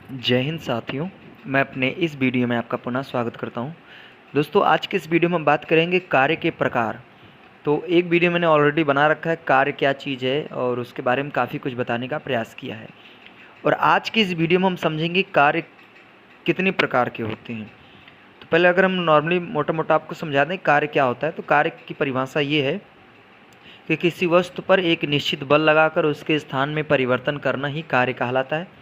जय हिंद साथियों, मैं अपने इस वीडियो में आपका पुनः स्वागत करता हूं। दोस्तों, आज के इस वीडियो में हम बात करेंगे कार्य के प्रकार। तो एक वीडियो मैंने ऑलरेडी बना रखा है, कार्य क्या चीज़ है, और उसके बारे में काफ़ी कुछ बताने का प्रयास किया है। और आज की इस वीडियो में हम समझेंगे कार्य कितने प्रकार के होते हैं। तो पहले अगर हम नॉर्मली मोटा मोटा आपको समझा दें कार्य क्या होता है, तो कार्य की परिभाषा ये है कि किसी वस्तु पर एक निश्चित बल लगाकर उसके स्थान में परिवर्तन करना ही कार्य कहलाता है।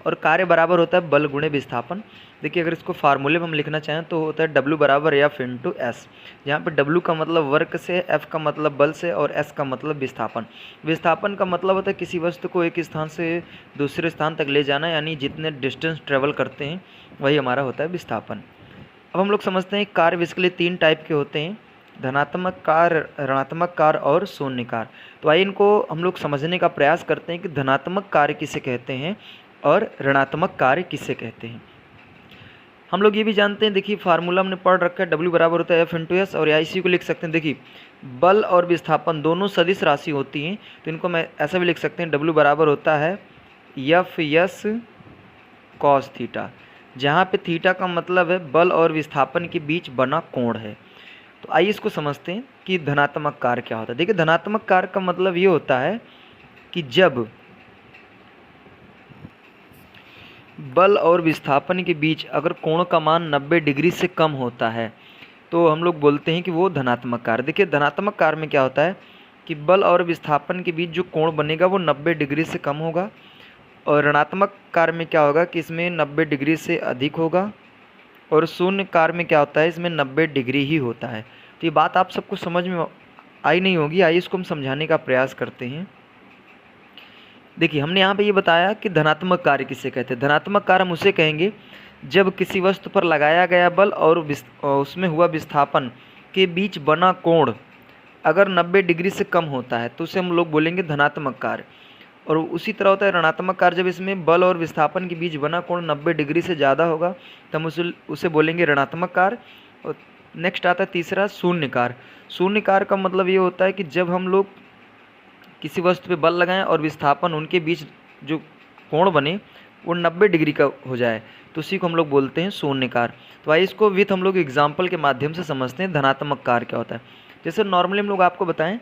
और कार्य बराबर होता है बल गुणे विस्थापन। देखिए, अगर इसको फार्मूले में हम लिखना चाहें तो होता है W बराबर F इंटू एस, जहाँ पे W का मतलब वर्क से, F का मतलब बल से और S का मतलब विस्थापन। विस्थापन का मतलब होता है किसी वस्तु को एक स्थान से दूसरे स्थान तक ले जाना, यानी जितने डिस्टेंस ट्रेवल करते हैं वही हमारा होता है विस्थापन। अब हम लोग समझते हैं कार्य इसके तीन टाइप के होते हैं: धनात्मक कार्य, ऋणात्मक कार्य और शून्य कार्य। तो आइए इनको हम लोग समझने का प्रयास करते हैं कि धनात्मक कार्य किसे कहते हैं और ऋणात्मक कार्य किसे कहते हैं। हम लोग ये भी जानते हैं, देखिए फार्मूला हमने पढ़ रखा है, W बराबर होता है F इंटू एस, और इसी को लिख सकते हैं। देखिए, बल और विस्थापन दोनों सदिश राशि होती हैं, तो इनको मैं ऐसा भी लिख सकते हैं, W बराबर होता है F यस कॉस थीटा, जहाँ पे थीटा का मतलब है बल और विस्थापन के बीच बना कोण है। तो आइए इसको समझते हैं कि धनात्मक कार्य क्या होता है। देखिए, धनात्मक कार्य का मतलब ये होता है कि जब बल और विस्थापन के बीच अगर कोण का मान 90 डिग्री से कम होता है तो हम लोग बोलते हैं कि वो धनात्मक कार्य। देखिए, धनात्मक कार्य में क्या होता है कि बल और विस्थापन के बीच जो कोण बनेगा वो 90 डिग्री से कम होगा, और ऋणात्मक कार्य में क्या होगा कि इसमें 90 डिग्री से अधिक होगा, और शून्य कार्य में क्या होता है, इसमें 90 डिग्री ही होता है। तो ये बात आप सबको समझ में आई नहीं होगी, आइए इसको हम समझाने का प्रयास करते हैं। देखिए, हमने यहाँ पे ये बताया कि धनात्मक कार्य किसे कहते हैं। धनात्मक कार्य हम उसे कहेंगे जब किसी वस्तु पर लगाया गया बल और उसमें हुआ विस्थापन के बीच बना कोण अगर 90 डिग्री से कम होता है तो उसे हम लोग बोलेंगे धनात्मक कार्य। और उसी तरह होता है ऋणात्मक कार्य, जब इसमें बल और विस्थापन के बीच बना कोण 90 डिग्री से ज़्यादा होगा तो हम उसे बोलेंगे ऋणात्मक कार्य। और नेक्स्ट आता है तीसरा, शून्य कार्य। शून्य कार्य का मतलब ये होता है कि जब हम लोग किसी वस्तु पे बल लगाएं और विस्थापन उनके बीच जो कोण बने वो 90 डिग्री का हो जाए, तो उसी को हम लोग बोलते हैं शून्य कार्य। तो आइए इसको विथ हम लोग एग्जाम्पल के माध्यम से समझते हैं धनात्मक कार्य क्या होता है। जैसे नॉर्मली हम लोग आपको बताएं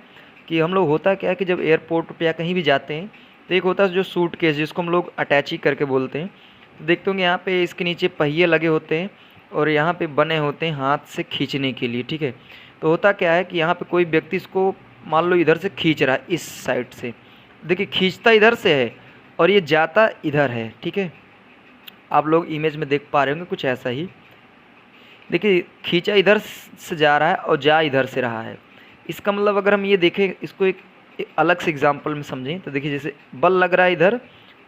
कि हम लोग होता क्या है कि जब एयरपोर्ट पर या कहीं भी जाते हैं तो एक होता है जो सूट केस, जिसको हम लोग अटैची करके बोलते हैं। तो देखते होंगे यहाँ पे इसके नीचे पहिए लगे होते हैं और यहाँ पे बने होते हैं हाथ से खींचने के लिए, ठीक है। तो होता क्या है कि यहाँ पे कोई व्यक्ति इसको मान लो इधर से खींच रहा है, इस साइड से, देखिए खींचता इधर से है और ये जाता इधर है, ठीक है। आप लोग इमेज में देख पा रहे होंगे कुछ ऐसा ही। देखिए, खींचा इधर से जा रहा है और जा इधर से रहा है। इसका मतलब अगर हम ये देखें, इसको एक अलग से एग्जाम्पल में समझें तो देखिए, जैसे बल लग रहा है इधर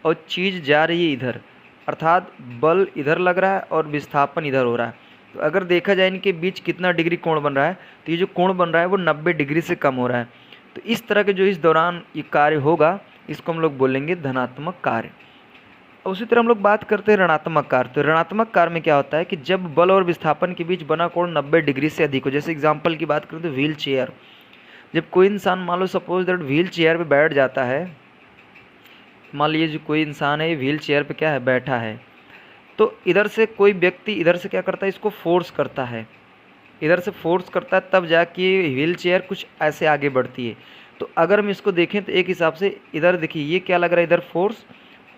और चीज़ जा रही है इधर, अर्थात बल इधर लग रहा है और विस्थापन इधर हो रहा है। तो अगर देखा जाए इनके बीच कितना डिग्री कोण बन रहा है, तो ये जो कोण बन रहा है वो 90 डिग्री से कम हो रहा है। तो इस तरह के जो इस दौरान ये कार्य होगा इसको हम लोग बोलेंगे धनात्मक कार्य। उसी तरह हम लोग बात करते हैं ऋणात्मक कार्य। तो ऋणात्मक कार्य में क्या होता है कि जब बल और विस्थापन के बीच बना कोण 90 डिग्री से अधिक हो। जैसे एग्जाम्पल की बात करें तो व्हील चेयर, जब कोई इंसान मान लो सपोज दैट व्हील चेयर पे बैठ जाता है, मान लीजिए जो कोई इंसान है व्हील चेयर पे क्या है, बैठा है, तो इधर से कोई व्यक्ति इधर से क्या करता है, इसको फोर्स करता है, इधर से फोर्स करता है, तब जाके व्हील चेयर कुछ ऐसे आगे बढ़ती है। तो अगर हम इसको देखें तो एक हिसाब से इधर देखिए ये क्या लग रहा है, इधर फोर्स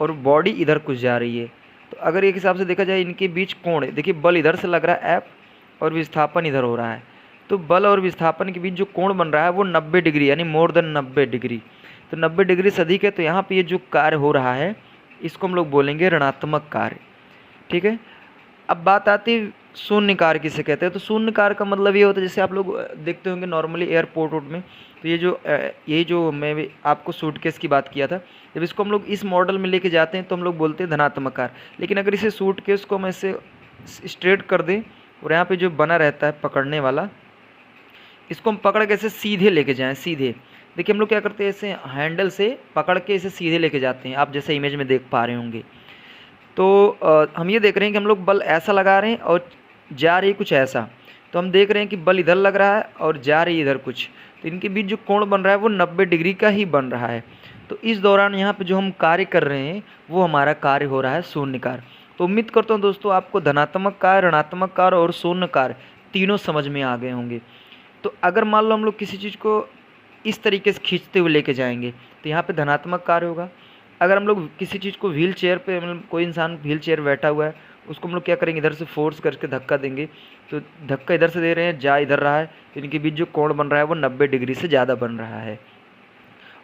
और बॉडी इधर कुछ जा रही है। तो अगर एक हिसाब से देखा जाए इनके बीच कोण है, देखिए बल इधर से लग रहा है F और विस्थापन इधर हो रहा है, तो बल और विस्थापन के बीच जो कोण बन रहा है वो 90 डिग्री, यानी मोर देन 90 डिग्री। तो 90 डिग्री से अधिक है, तो यहाँ पे ये जो कार्य हो रहा है इसको हम लोग बोलेंगे ऋणात्मक कार्य, ठीक है। अब बात आती है शून्य कार्य किसे कहते हैं। तो शून्य कार्य का मतलब ये होता है, जैसे आप लोग देखते होंगे नॉर्मली एयरपोर्ट में, तो ये जो मैं भी आपको सूटकेस की बात किया था, जब इसको हम लोग इस मॉडल में लेके जाते हैं तो हम लोग बोलते हैं धनात्मक कार्य। लेकिन अगर इसे सूटकेस को हम ऐसे स्ट्रेट कर दें और यहाँ पे जो बना रहता है पकड़ने वाला, इसको हम पकड़ के ऐसे सीधे लेके जाएं, सीधे, देखिए हम लोग क्या करते हैं, ऐसे हैंडल से पकड़ के इसे सीधे लेके जाते हैं, आप जैसे इमेज में देख पा रहे होंगे। तो हम ये देख रहे हैं कि हम लोग बल ऐसा लगा रहे हैं और जा रही है कुछ ऐसा, तो हम देख रहे हैं कि बल इधर लग रहा है और जा रही है इधर कुछ, तो इनके बीच जो कोण बन रहा है वो 90 डिग्री का ही बन रहा है। तो इस दौरान यहाँ पे जो हम कार्य कर रहे हैं वो हमारा कार्य हो रहा है शून्य कार्य। तो उम्मीद करता हूँ दोस्तों आपको धनात्मक कार्य, ऋणात्मक कार्य और शून्य कार्य तीनों समझ में आ गए होंगे। तो अगर मान लो हम लोग किसी चीज़ को इस तरीके से खींचते हुए लेके जाएंगे तो यहाँ पे धनात्मक कार्य होगा। अगर हम लोग किसी चीज़ को व्हील चेयर पे, मतलब कोई इंसान व्हील चेयर बैठा हुआ है, उसको हम लोग क्या करेंगे, इधर से फोर्स करके धक्का देंगे, तो धक्का इधर से दे रहे हैं, जा इधर रहा है, तो इनके बीच जो कोण बन रहा है वो 90 डिग्री से ज़्यादा बन रहा है।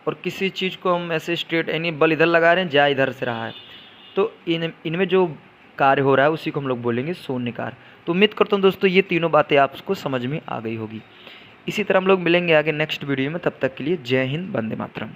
और किसी चीज़ को हम ऐसे स्ट्रेट, यानी बल इधर लगा रहे हैं, जा इधर से रहा है, तो इनमें जो कार्य हो रहा है उसी को हम लोग बोलेंगे शून्य कार्य। तो उम्मीद करता हूँ दोस्तों ये तीनों बातें आपको समझ में आ गई होगी। इसी तरह हम लोग मिलेंगे आगे नेक्स्ट वीडियो में, तब तक के लिए जय हिंद, वंदे मातरम।